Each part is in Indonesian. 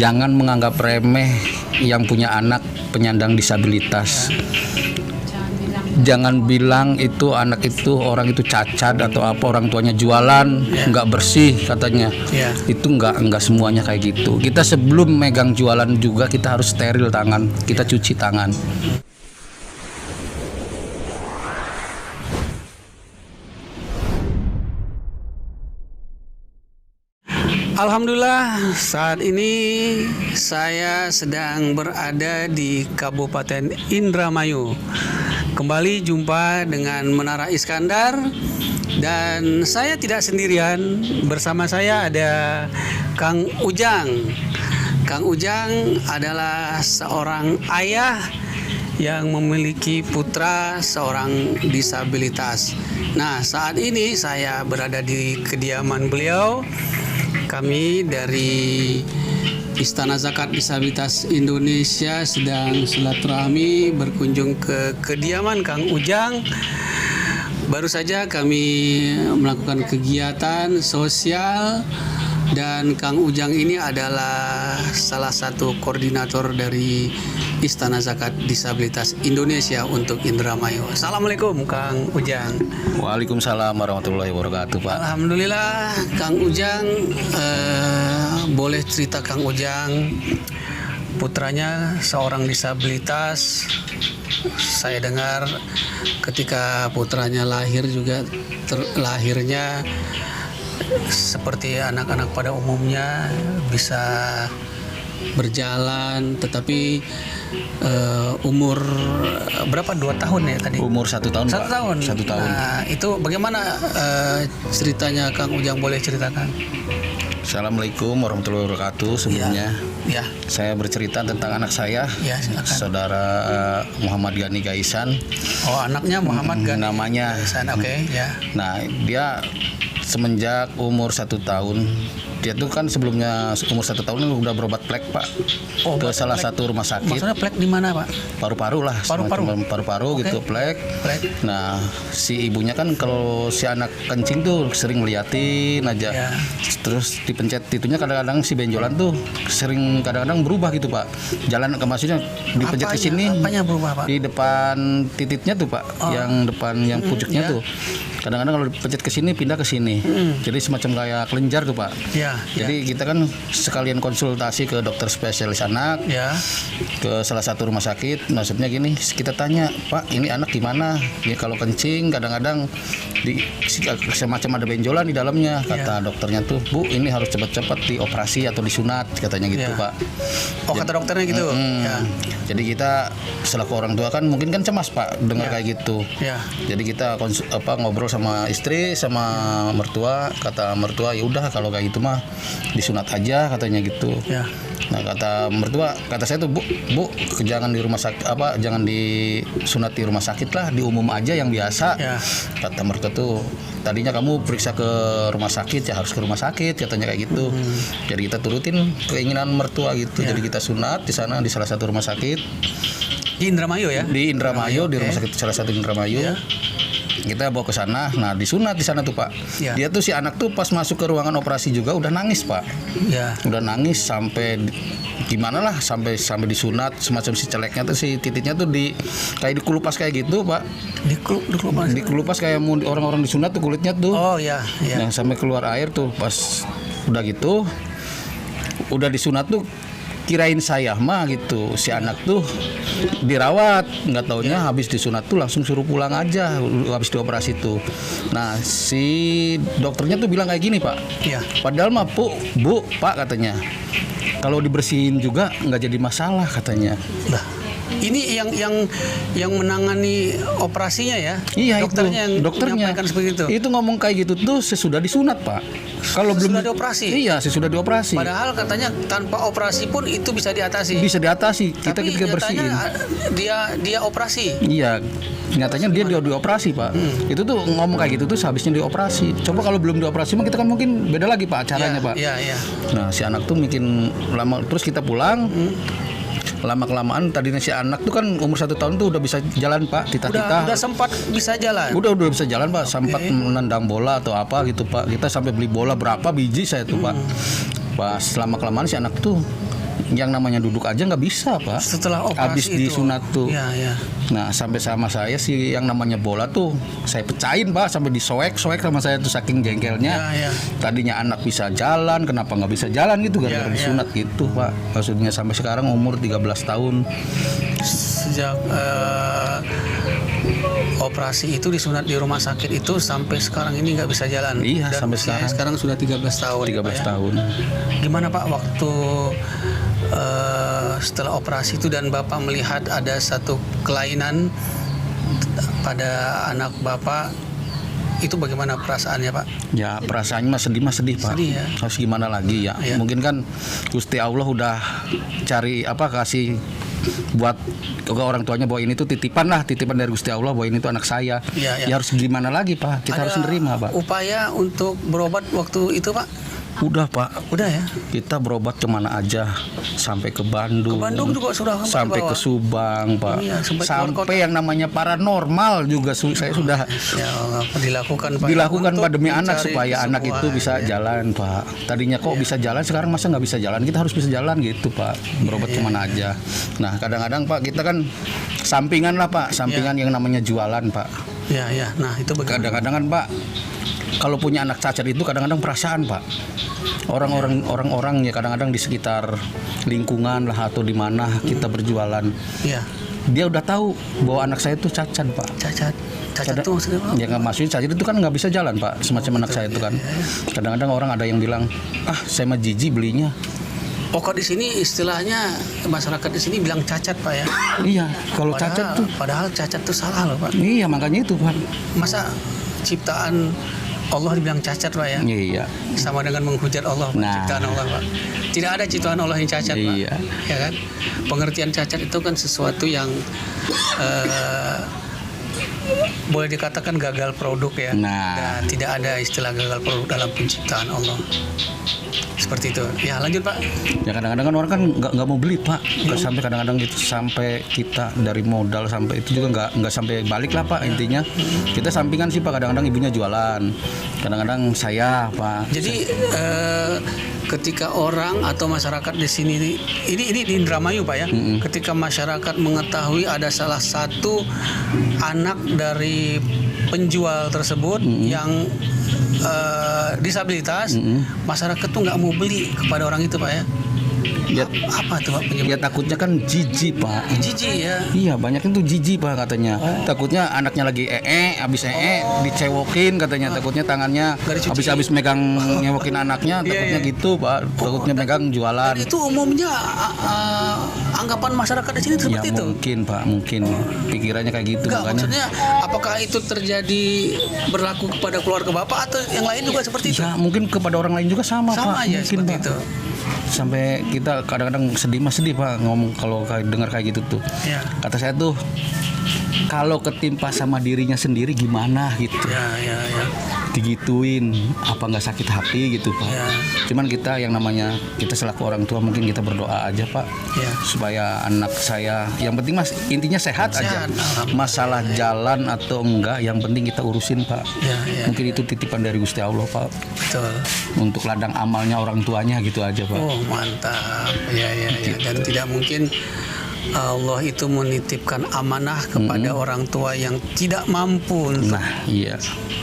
Jangan menganggap remeh yang punya anak penyandang disabilitas. Jangan bilang itu anak itu orang itu cacat atau apa, orang tuanya jualan nggak bersih katanya. Itu nggak semuanya kayak gitu. Kita sebelum megang jualan juga kita harus steril tangan, kita cuci tangan. Alhamdulillah, saat ini saya sedang berada di Kabupaten Indramayu. Kembali jumpa dengan Menara Iskandar, dan saya tidak sendirian. Bersama saya ada Kang Ujang. Kang Ujang adalah seorang ayah yang memiliki putra seorang disabilitas. Nah, saat ini saya berada di kediaman beliau. Kami dari Istana Zakat Disabilitas Indonesia sedang silaturahmi berkunjung ke kediaman Kang Ujang. Baru saja kami melakukan kegiatan sosial, dan Kang Ujang ini adalah salah satu koordinator dari Istana Zakat Disabilitas Indonesia untuk Indramayu. Assalamualaikum Kang Ujang. Waalaikumsalam warahmatullahi wabarakatuh, Pak. Alhamdulillah, Kang Ujang, boleh cerita Kang Ujang, putranya seorang disabilitas. Saya dengar ketika putranya lahir juga lahirnya seperti anak-anak pada umumnya, bisa berjalan, tetapi umur berapa, 2 tahun ya tadi? Umur 1 tahun, Pak. 1 tahun. 1 tahun. Nah, itu bagaimana ceritanya Kang Ujang, boleh ceritakan? Assalamualaikum warahmatullahi wabarakatuh. Sebelumnya Ya. saya bercerita tentang anak saya, Ya, silakan. saudara Muhammad Gani Gaisan. Oh, anaknya Muhammad Gani namanya. Gaisan, oke, ya. Nah, dia semenjak umur 1 tahun, dia tuh kan sebelumnya umur 1 tahun udah berobat plek, Pak, ke salah satu rumah sakit. Maksudnya plek di mana, Pak? Paru-paru lah, paru-paru Oke. gitu, plek. Plek. Nah, si ibunya kan kalau si anak kencing tuh sering ngeliatin aja. Ya. Terus dipencet titunya, kadang-kadang si benjolan tuh sering kadang-kadang berubah gitu, Pak. Jalan ke maksudnya dipencet ke sini. Apanya berubah, Pak? Di depan titiknya tuh, Pak. Yang depan yang pucuknya tuh. Kadang-kadang kalau dipencet ke sini pindah ke sini. Jadi semacam kayak kelenjar tuh, Pak. Ya. Jadi kita kan sekalian konsultasi ke dokter spesialis anak, Ya. ke salah satu rumah sakit. Maksudnya gini, kita tanya, Pak, ini anak gimana? Ya, kalau kencing kadang-kadang semacam ada benjolan di dalamnya. Kata dokternya tuh, Bu, ini harus cepat-cepat dioperasi atau disunat, katanya gitu, Pak. Oh, kata dokternya gitu. Ya. Jadi kita selaku orang tua kan mungkin kan cemas, Pak, dengar kayak gitu. Ya. Jadi kita ngobrol sama istri, sama mertua. Kata mertua, ya udah kalau kayak gitu mah disunat aja, katanya gitu. Ya. Nah, kata saya tuh, Bu, jangan di rumah sakit, jangan disunat di rumah sakit lah, di umum aja yang biasa. Ya. Kata mertua tuh, tadinya kamu periksa ke rumah sakit, ya harus ke rumah sakit, katanya kayak gitu. Jadi kita turutin keinginan mertua gitu. Jadi kita sunat di sana, di salah satu rumah sakit Di Indramayu ya? di Indramayu, di rumah sakit salah satu Indramayu. Ya. Kita bawa ke sana, nah disunat di sana tuh, Pak. Ya. Dia tuh si anak tuh pas masuk ke ruangan operasi juga udah nangis, Pak. Ya. Udah nangis sampai gimana lah, sampai disunat, semacam si celeknya tuh, si titiknya tuh kayak dikelupas kayak gitu, Pak. Dikelupas kayak orang-orang disunat tuh kulitnya tuh. Oh ya, ya. Nah, sampai keluar air tuh. Pas udah gitu, udah disunat tuh, kirain saya mah gitu, si anak tuh dirawat, nggak taunya habis disunat tuh langsung suruh pulang aja, habis dioperasi tuh. Nah, si dokternya tuh bilang kayak gini, Pak. Ya. Padahal mah Bu, Pak, katanya, kalau dibersihin juga nggak jadi masalah, katanya. Lah, ini yang menangani operasinya ya? Iya, dokternya itu. yang menyampaikan seperti itu. Itu ngomong kayak gitu tuh sesudah disunat, Pak. Kalau belum dioperasi. Iya, sesudah dioperasi. Padahal katanya tanpa operasi pun itu bisa diatasi. Bisa diatasi. Kita Tapi bersihin. dia operasi. Iya, nyatanya dia dioperasi, Pak. Itu tuh ngomong kayak gitu tuh sehabisnya dioperasi. Coba kalau belum dioperasi mah kita kan mungkin beda lagi, Pak, caranya, Pak. Iya. Nah, si anak tuh bikin lama, terus kita pulang. Lama-kelamaan tadinya si anak tuh kan umur 1 tahun tuh udah bisa jalan, Pak. Udah sempat bisa jalan. Udah bisa jalan, Pak. Sempat menendang bola atau apa gitu, Pak. Kita sampai beli bola berapa biji saya tuh, Pak. Pas lama-kelamaan si anak tuh yang namanya duduk aja nggak bisa Pak. Setelah operasi Habis itu. disunat tuh. Ya. Nah sampai sama saya sih yang namanya bola tuh saya pecahin Pak, sampai disoek sama saya tuh saking jengkelnya. Ya. Tadinya anak bisa jalan, kenapa nggak bisa jalan gitu gara-gara Ya. disunat gitu Pak. Maksudnya sampai sekarang umur 13 tahun. Sejak operasi itu disunat di rumah sakit itu sampai sekarang ini nggak bisa jalan. Iya, Dan sampai usianya sekarang sudah 13 tahun. 13 Pak, ya. tahun. Gimana Pak waktu setelah operasi itu dan Bapak melihat ada satu kelainan pada anak Bapak, itu bagaimana perasaannya Pak? Ya perasaannya mah sedih Pak. Sedih ya. Harus gimana lagi ya? Ya. Mungkin kan Gusti Allah udah cari kasih buat ke orang tuanya bahwa ini tuh titipan dari Gusti Allah bahwa ini tuh anak saya. Ya. Ya harus gimana lagi Pak? Kita harus nerima Pak. Upaya untuk berobat waktu itu Pak? Udah Pak. Udah ya. Kita berobat kemana aja, sampai ke Bandung. Ke Bandung juga sudah sampai dibawa. ke Subang Pak. Iya, sampai yang namanya paranormal juga saya sudah Ya Allah, dilakukan Pak. dilakukan Untuk Pak demi anak mencari supaya anak itu kesembuhan, bisa ya. jalan Pak. Tadinya kok bisa jalan, sekarang masa nggak bisa jalan? Kita harus bisa jalan gitu Pak. Berobat kemana aja. Nah kadang-kadang Pak kita kan sampingan lah Pak, sampingan yang namanya jualan Pak. Ya. Nah itu bagaimana? Kadang-kadang kan Pak kalau punya anak cacat itu kadang-kadang perasaan Pak. Orang-orang ya kadang-kadang di sekitar lingkungan lah atau di mana kita berjualan. Ya. Dia udah tahu bahwa anak saya itu cacat Pak. Cacat itu maksudnya Pak? Ya nggak, maksudnya cacat itu kan nggak bisa jalan Pak, semacam anak saya itu kan. Kadang-kadang orang ada yang bilang, saya mah jijik belinya. Pokok di sini istilahnya masyarakat di sini bilang cacat Pak ya. Iya, kalau cacat tuh. Padahal cacat tuh salah loh Pak. Iya makanya itu Pak. Masa ciptaan Allah dibilang cacat Pak ya? Iya. Sama dengan menghujat Allah Pak, ciptaan Allah Pak. Tidak ada ciptaan Allah yang cacat Pak. Iya. Ya kan? Pengertian cacat itu kan sesuatu yang boleh dikatakan gagal produk ya. Nah. Dan tidak ada istilah gagal produk dalam penciptaan Allah. Seperti itu. Ya lanjut Pak. Ya kadang-kadang kan orang kan nggak mau beli Pak. Sampai kadang-kadang gitu sampai kita dari modal sampai itu juga nggak sampai balik lah Pak intinya. Kita sampingan sih Pak, kadang-kadang ibunya jualan, kadang-kadang saya Pak. Jadi ketika orang atau masyarakat di sini ini di Indramayu Pak ya. Ketika masyarakat mengetahui ada salah satu anak dari penjual tersebut yang disabilitas, masyarakat tuh nggak mau beli kepada orang itu Pak ya. Ya, Apa tuh Pak ya penyebabnya? takutnya kan jijik Pak. Jijik ya. Iya banyak itu jijik Pak katanya. Takutnya anaknya lagi habis dicewokin katanya. Takutnya tangannya Nggak dicuci. habis megang nyewokin anaknya. Takutnya gitu Pak. Takutnya megang jualan. Dan itu umumnya anggapan masyarakat di sini Ya seperti itu. mungkin Pak, mungkin pikirannya kayak gitu Enggak, makanya. maksudnya apakah itu terjadi berlaku kepada keluarga Bapak atau yang lain juga seperti itu? Ya mungkin kepada orang lain juga sama Sama Pak. aja Mungkin seperti Pak. itu. Sampai kita kadang-kadang sedih Pak ngomong kalau dengar kayak gitu tuh. Ya. Kata saya tuh kalau ketimpa sama dirinya sendiri gimana gitu. Ya. Digituin apa nggak sakit hati gitu Pak. Ya. Cuman kita yang namanya kita selaku orang tua mungkin kita berdoa aja Pak Ya. supaya anak saya yang penting intinya sehat aja. Sehat, alhamdulillah. Masalah jalan atau enggak yang penting kita urusin Pak. Ya. Mungkin itu titipan dari Gusti Allah Pak Betul. untuk ladang amalnya orang tuanya gitu aja Pak. Oh, mantap. Ya. Dan tidak mungkin Allah itu menitipkan amanah kepada orang tua yang tidak mampu untuk Nah iya.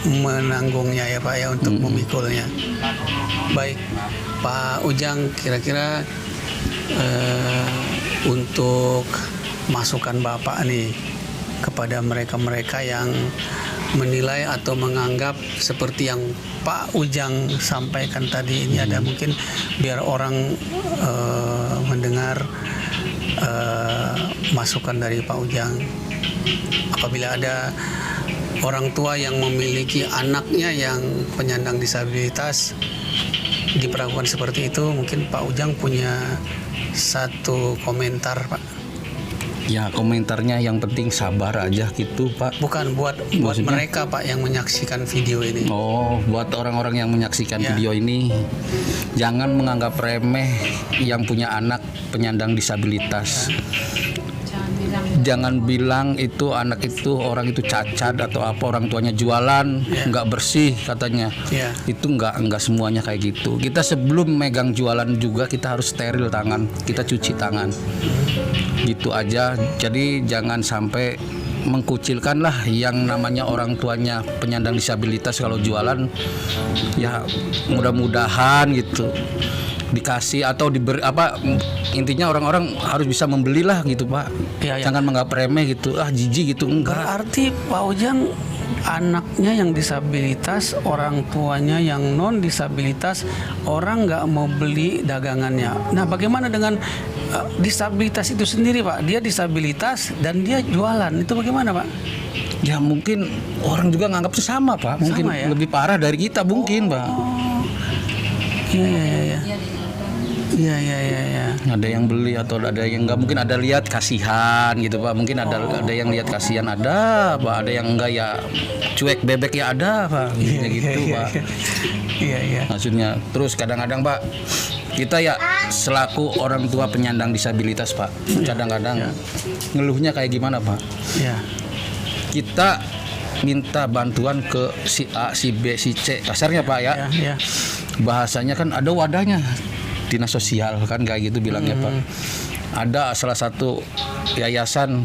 menanggungnya ya Pak ya, untuk memikulnya. Baik Pak Ujang, kira-kira untuk masukan Bapak nih kepada mereka-mereka yang menilai atau menganggap seperti yang Pak Ujang sampaikan tadi ini, ada mungkin biar orang mendengar masukan dari Pak Ujang. Apabila ada orang tua yang memiliki anaknya yang penyandang disabilitas diperlakukan seperti itu, mungkin Pak Ujang punya satu komentar Pak. Ya komentarnya yang penting sabar aja gitu Pak. Bukan buat Maksudnya? mereka Pak yang menyaksikan video ini. Oh, buat orang-orang yang menyaksikan Ya. video ini, jangan menganggap remeh yang punya anak penyandang disabilitas. jangan bilang itu anak itu orang itu cacat atau apa, orang tuanya jualan nggak bersih katanya. Ya. Itu nggak semuanya kayak gitu. Kita sebelum megang jualan juga kita harus steril tangan, kita cuci tangan. Gitu aja. Jadi jangan sampai mengkucilkan lah yang namanya orang tuanya penyandang disabilitas kalau jualan. Ya mudah-mudahan gitu dikasih atau diberi apa, intinya orang-orang harus bisa membelilah gitu Pak. Ya. Jangan menganggap remeh gitu, jijik gitu, enggak. Berarti Pak Ujang anaknya yang disabilitas, orang tuanya yang non disabilitas, orang nggak mau beli dagangannya. Nah, bagaimana dengan disabilitas itu sendiri Pak? Dia disabilitas dan dia jualan, itu bagaimana Pak? Ya mungkin orang juga nganggap sesama Pak, mungkin Sama, ya? lebih parah dari kita mungkin Pak. Iya. Ada yang beli atau ada yang enggak, mungkin ada lihat kasihan gitu Pak, mungkin ada yang lihat kasihan ada Pak, ada yang enggak ya cuek bebek ya ada Pak, gitu Pak. Iya. Maksudnya terus kadang-kadang Pak, kita ya selaku orang tua penyandang disabilitas Pak, kadang-kadang ngeluhnya kayak gimana Pak? Iya. Kita minta bantuan ke si A, si B, si C, kasarnya Pak ya. Iya. Bahasanya kan ada wadahnya, dinas sosial kan kayak gitu bilangnya Pak. Ada salah satu yayasan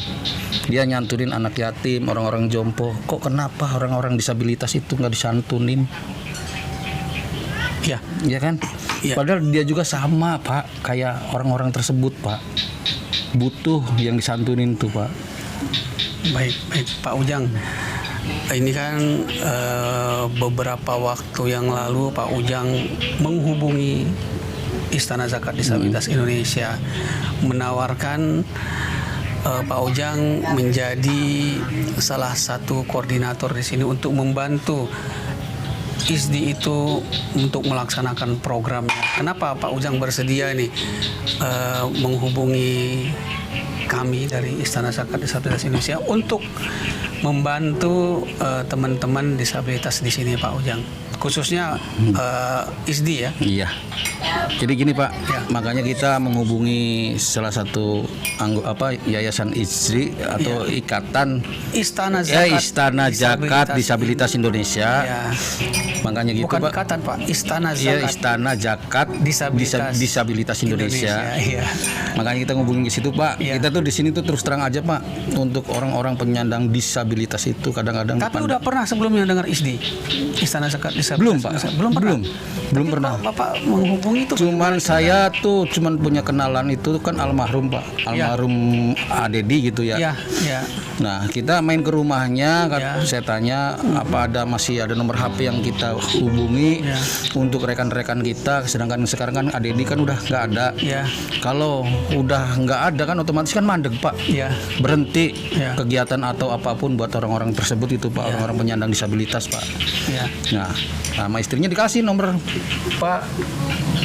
dia nyantunin anak yatim, orang-orang jompo. Kok kenapa orang-orang disabilitas itu nggak disantunin? Ya kan? Ya. Padahal dia juga sama Pak, kayak orang-orang tersebut Pak. Butuh yang disantunin tuh Pak. Baik Pak Ujang. Ini kan beberapa waktu yang lalu Pak Ujang menghubungi Istana Zakat Disabilitas Indonesia, menawarkan Pak Ujang menjadi salah satu koordinator di sini untuk membantu ISDI itu untuk melaksanakan programnya. Kenapa Pak Ujang bersedia nih menghubungi kami dari Istana Zakat Disabilitas Indonesia untuk membantu teman-teman disabilitas di sini Pak Ujang, khususnya ISDI ya? Iya. Jadi gini Pak, Ya. makanya kita menghubungi salah satu yayasan ISDI atau ikatan Istana Zakat, Istana Zakat Disabilitas Indonesia. Ya. Makanya gitu Bukan Pak. ikatan Pak, Istana Iya, Zakat Istana Zakat Disabilitas Indonesia. Iya. Makanya kita ngubungin ke situ Pak. Iya. Kita tuh di sini tuh terus terang aja Pak, untuk orang-orang penyandang disabilitas itu kadang-kadang Tapi udah pernah sebelumnya dengar ISDI, Istana Zakat Disabilitas belum Pak. Indonesia? Belum pernah. Belum Tapi pernah. Bapak menghubungi itu. Cuman saya tuh cuman punya kenalan itu kan almarhum Pak, almarhum Adedi gitu ya. Iya. Nah kita main ke rumahnya, kan Ya. saya tanya apa masih ada nomor HP yang kita hubungi Ya. untuk rekan-rekan kita. Sedangkan sekarang kan Adedi kan udah nggak ada. Ya. Kalau udah nggak ada kan otomatis kan mandek Pak. Iya. Berhenti Ya. kegiatan atau apapun buat orang-orang tersebut itu Pak, orang-orang penyandang disabilitas Pak. Iya. Nah, sama istrinya dikasih nomor Pak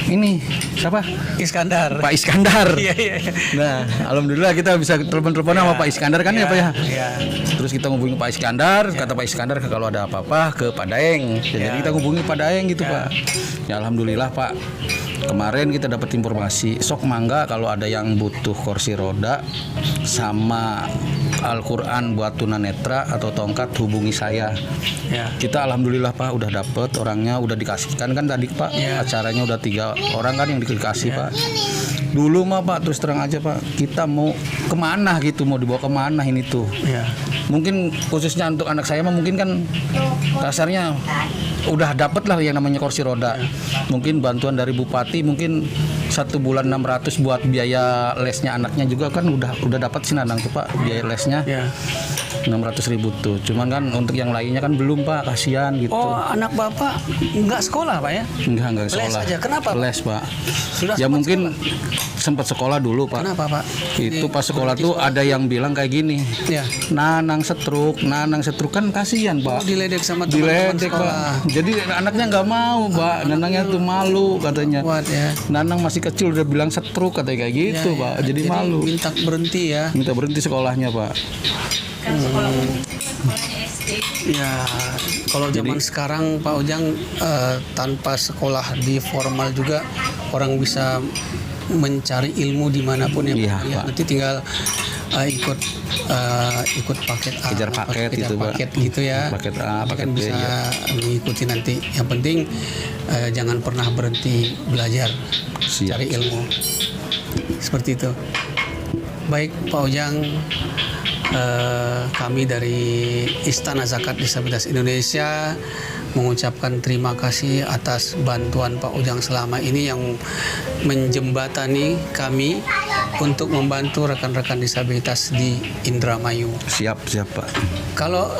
ini siapa? Iskandar. Pak Iskandar. Iya. Nah, alhamdulillah kita bisa telepon-telepon sama Pak Iskandar kan ya Pak ya. Iya. Terus kita ngubungi Pak Iskandar, kata Pak Iskandar kalau ada apa-apa ke Pak Daeng. Jadi kita ngubungi Pak Daeng gitu Pak. Ya alhamdulillah Pak. Kemarin kita dapat informasi, sok mangga kalau ada yang butuh kursi roda sama Al-Quran buat tunanetra atau tongkat hubungi saya. Ya. Kita alhamdulillah Pak udah dapet orangnya, udah dikasihkan kan tadi Pak. Ya. Acaranya udah 3 orang kan yang dikasih Pak. Dulu mah Pak terus terang aja Pak, kita mau kemana gitu, mau dibawa kemana ini tuh. Iya. Mungkin khususnya untuk anak saya mah mungkin kan kasarnya udah dapet lah yang namanya kursi roda. Mungkin bantuan dari bupati mungkin 1 bulan 600 buat biaya lesnya anaknya juga kan udah dapat sih Nanang tuh Pak, biaya lesnya. Ya. 600.000 tuh. Cuman kan untuk yang lainnya kan belum Pak, kasihan gitu. Oh, anak Bapak nggak sekolah Pak ya? Enggak Les sekolah. aja. Kenapa, Pak? Les Pak. Sudah Ya sempat mungkin sempat sekolah dulu Pak. Kenapa Pak? Itu pas sekolah tuh ada yang bilang kayak gini. Ya. Nanang setruk kan kasihan Oh, Pak. diledek sama teman-teman Diledek sekolah. Pak. Jadi anaknya nggak mau Pak. Nanangnya tuh malu katanya. Kuat ya. Nanang masih kecil udah bilang setruk katanya kayak gitu Ya, Pak. ya. Jadi malu. Minta berhenti ya. Minta berhenti sekolahnya Pak. Ya, kalau zaman sekarang Pak Ujang tanpa sekolah di formal juga orang bisa mencari ilmu dimanapun ya, Iya, Pak. Ya, Pak. nanti tinggal ikut paket A, Kejar paket gitu, Pak. paket gitu ya. Paket A, Nanti paket kan B, bisa ya. mengikuti nanti. Yang penting jangan pernah berhenti belajar, Siap. cari ilmu. Seperti itu. Baik Pak Ujang, kami dari Istana Zakat Disabilitas Indonesia mengucapkan terima kasih atas bantuan Pak Ujang selama ini yang menjembatani kami untuk membantu rekan-rekan disabilitas di Indramayu. Siap Pak. Kalau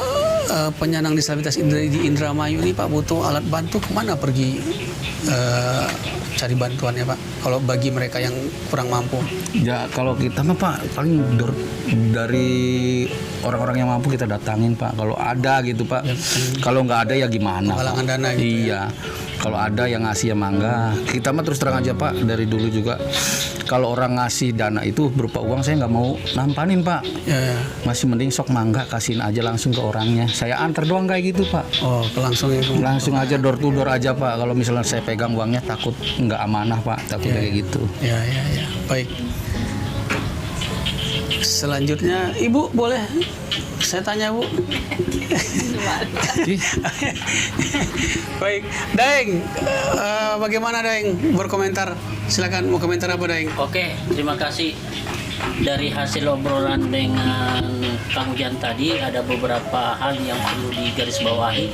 penyandang disabilitas di Indramayu ini Pak butuh alat bantu, kemana pergi cari bantuannya Pak? Kalau bagi mereka yang kurang mampu. Ya kalau kita mah Pak paling dari orang-orang yang mampu kita datangin Pak. Kalau ada gitu Pak. Ya, kalau nggak ada ya gimana? penggalangan Pak? dana gitu. Iya. Kalau ada yang ngasih ya mangga. Kita mah terus terang aja Pak, dari dulu juga kalau orang ngasih dana itu berupa uang saya nggak mau nampanin Pak. Ya. Masih mending sok mangga kasihin aja langsung ke orangnya. Saya antar doang kayak gitu Pak. Oh, langsung itu. Langsung aja door to door aja Pak. Kalau misalnya saya pegang uangnya takut nggak amanah Pak. Takut Ya. kayak gitu. Ya. Baik. Selanjutnya, Ibu boleh saya tanya Bu? Ih, Baik, Daeng, bagaimana Daeng berkomentar? Silakan mau komentar apa Daeng? Oke, terima kasih. Dari hasil obrolan dengan Kang Ujang tadi ada beberapa hal yang perlu digarisbawahi.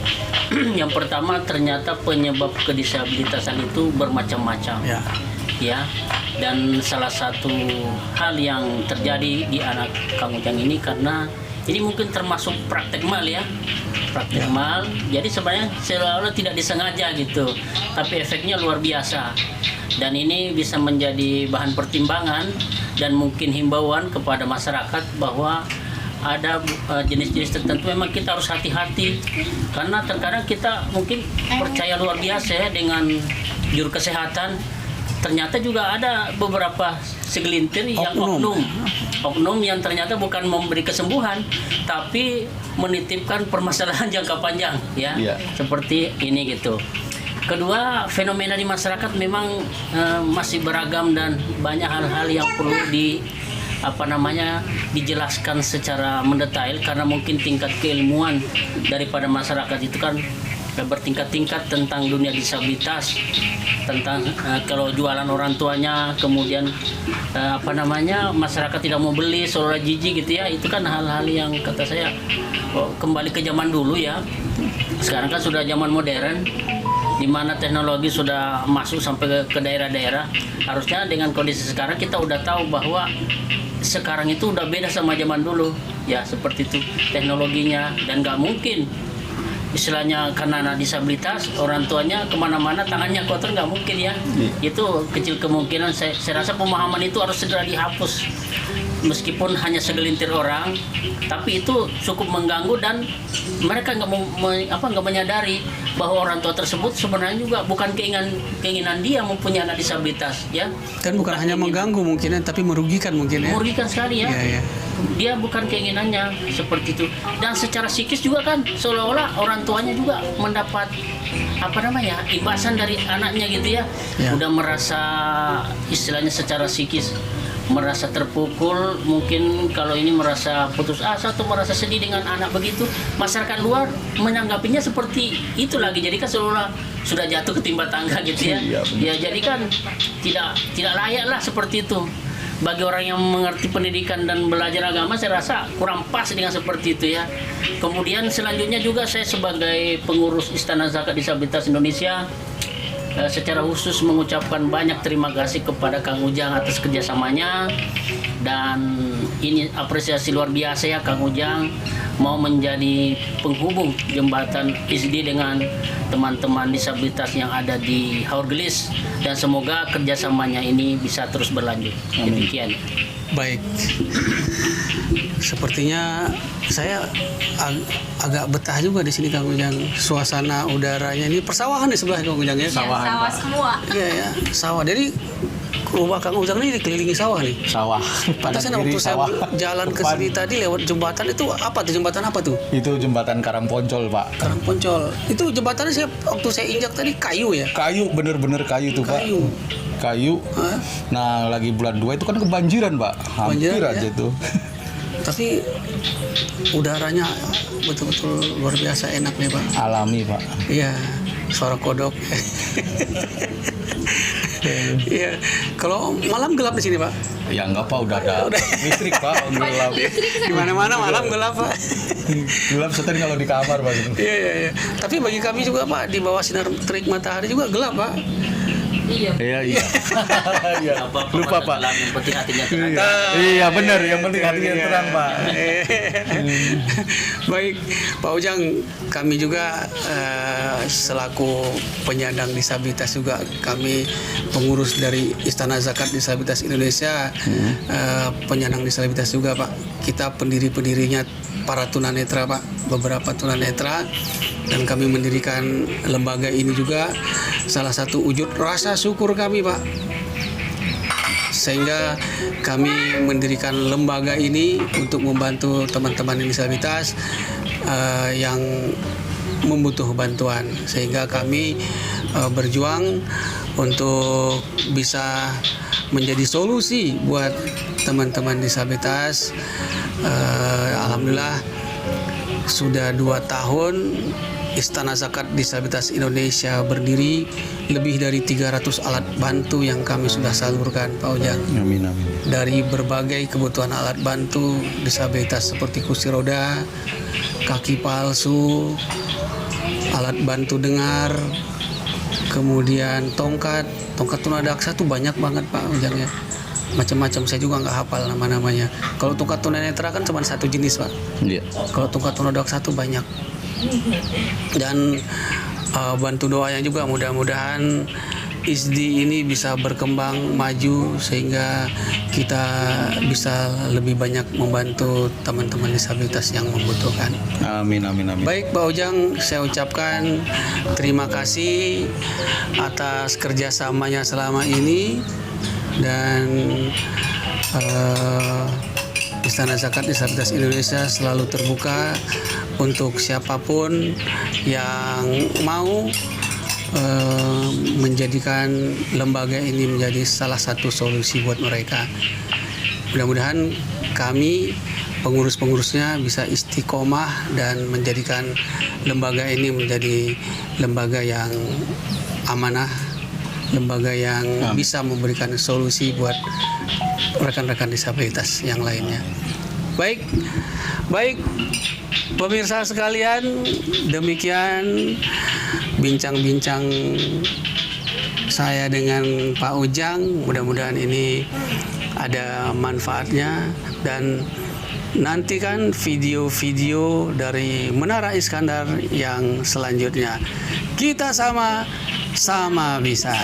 Yang pertama, ternyata penyebab kedisabilitasan itu bermacam-macam. Ya. Dan salah satu hal yang terjadi di anak Kang Ujang ini karena ini mungkin termasuk praktek mal ya. Praktek mal. Jadi sebenarnya seolah-olah tidak disengaja gitu. Tapi efeknya luar biasa. Dan ini bisa menjadi bahan pertimbangan dan mungkin himbauan kepada masyarakat bahwa ada jenis-jenis tertentu memang kita harus hati-hati karena terkadang kita mungkin percaya luar biasa ya dengan juru kesehatan, ternyata juga ada beberapa segelintir yang oknum yang ternyata bukan memberi kesembuhan tapi menitipkan permasalahan jangka panjang ya. Seperti ini gitu. Kedua, fenomena di masyarakat memang masih beragam dan banyak hal-hal yang perlu dijelaskan secara mendetail karena mungkin tingkat keilmuan daripada masyarakat itu kan bertingkat-tingkat tentang dunia disabilitas, tentang kalau jualan orang tuanya, kemudian masyarakat tidak mau beli, seolah jijik gitu ya, itu kan hal-hal yang kata saya kembali ke zaman dulu ya. Sekarang kan sudah zaman modern, di mana teknologi sudah masuk sampai ke daerah-daerah. Harusnya dengan kondisi sekarang kita udah tahu bahwa sekarang itu udah beda sama zaman dulu ya, seperti itu teknologinya, dan nggak mungkin istilahnya karena anak disabilitas orang tuanya kemana-mana tangannya kotor, nggak mungkin ya. Itu kecil kemungkinan. Saya rasa pemahaman itu harus segera dihapus meskipun hanya segelintir orang, tapi itu cukup mengganggu dan mereka nggak menyadari bahwa orang tua tersebut sebenarnya juga bukan keinginan dia mempunyai anak disabilitas ya. Dan bukan hanya mengganggu mungkin, tapi merugikan mungkin ya. Merugikan sekali ya. Iya. Dia bukan keinginannya seperti itu, dan secara psikis juga kan seolah-olah orang tuanya juga mendapat imbasan dari anaknya gitu ya. Udah merasa istilahnya secara psikis merasa terpukul, mungkin kalau ini merasa putus asa atau merasa sedih dengan anak begitu. Masyarakat luar menanggapinya seperti itu lagi, jadi kan seolah sudah jatuh ketimpa tangga gitu ya. Ya jadi kan tidak layak lah seperti itu. Bagi orang yang mengerti pendidikan dan belajar agama, saya rasa kurang pas dengan seperti itu ya. Kemudian selanjutnya juga saya sebagai pengurus Istana Zakat Disabilitas Indonesia secara khusus mengucapkan banyak terima kasih kepada Kang Ujang atas kerjasamanya, dan ini apresiasi luar biasa ya Kang Ujang mau menjadi penghubung jembatan ISD dengan teman-teman disabilitas yang ada di Haurgelis, dan semoga kerjasamanya ini bisa terus berlanjut. Demikian. Baik. Sepertinya saya agak betah juga di sini Kang Ujang. Suasana udaranya ini persawahan di sebelah Kang Ujang ya. Sawah semua. Iya ya, sawah. Jadi rumah Kang Ujang ini dikelilingi sawah nih. Sawah. Pantasnya waktu saya jalan ke sini tadi lewat jembatan itu apa tuh? Jembatan apa tuh? Itu jembatan Karangponcol Pak. Karangponcol. Itu jembatannya waktu saya injak tadi kayu ya? Kayu, bener-bener kayu tuh Pak. Kayu. Nah lagi bulan 2 itu kan kebanjiran Pak. Hampir Kebanjiran, aja ya? tuh. Tapi udaranya betul-betul luar biasa enak nih Pak. Alami Pak. Iya, suara kodok. Iya, kalau malam gelap di sini Pak. Ya enggak Pak, udah ada listrik Pak, gelap. Di mana-mana malam gelap Pak. Gelap setan kalau di kamar Pak. Iya. Tapi bagi kami juga Pak, di bawah sinar terik matahari juga gelap Pak. Iya. Iya. Iya. Lupa Pak. Yang penting hatinya tenang. Iya benar, yang penting hatinya terang Pak. Baik, Pak Ujang, kami juga selaku penyandang disabilitas juga, kami pengurus dari Istana Zakat Disabilitas Indonesia, penyandang disabilitas juga Pak. Kita pendiri-pendirinya para tunanetra Pak, beberapa tunanetra, dan kami mendirikan lembaga ini juga salah satu wujud rasa syukur kami Pak, sehingga kami mendirikan lembaga ini untuk membantu teman-teman disabilitas yang membutuh bantuan, sehingga kami berjuang untuk bisa menjadi solusi buat teman-teman disabilitas. Alhamdulillah sudah 2 tahun Istana Zakat Disabilitas Indonesia berdiri, lebih dari 300 alat bantu yang kami sudah salurkan Pak Ujang. Amin. Dari berbagai kebutuhan alat bantu disabilitas seperti kursi roda, kaki palsu, alat bantu dengar, kemudian tongkat tunadaksa tuh banyak banget Pak Ujang ya. Macam-macam, saya juga nggak hafal nama-namanya. Kalau tongkat tunanetra kan cuma satu jenis Pak. Iya. Kalau tongkat tunadaksa tuh banyak. Dan bantu doanya juga, mudah-mudahan ISDI ini bisa berkembang maju sehingga kita bisa lebih banyak membantu teman-teman disabilitas yang membutuhkan. Amin. Baik Pak Ujang, saya ucapkan terima kasih atas kerjasamanya selama ini, dan Istana Zakat Disabilitas Indonesia selalu terbuka untuk siapapun yang mau menjadikan lembaga ini menjadi salah satu solusi buat mereka. Mudah-mudahan kami pengurus-pengurusnya bisa istiqomah dan menjadikan lembaga ini menjadi lembaga yang amanah, lembaga yang bisa memberikan solusi buat rekan-rekan disabilitas yang lainnya. Baik pemirsa sekalian, demikian bincang-bincang saya dengan Pak Ujang. Mudah-mudahan ini ada manfaatnya, dan nantikan video-video dari Menara Iskandar yang selanjutnya. Kita sama-sama bisa.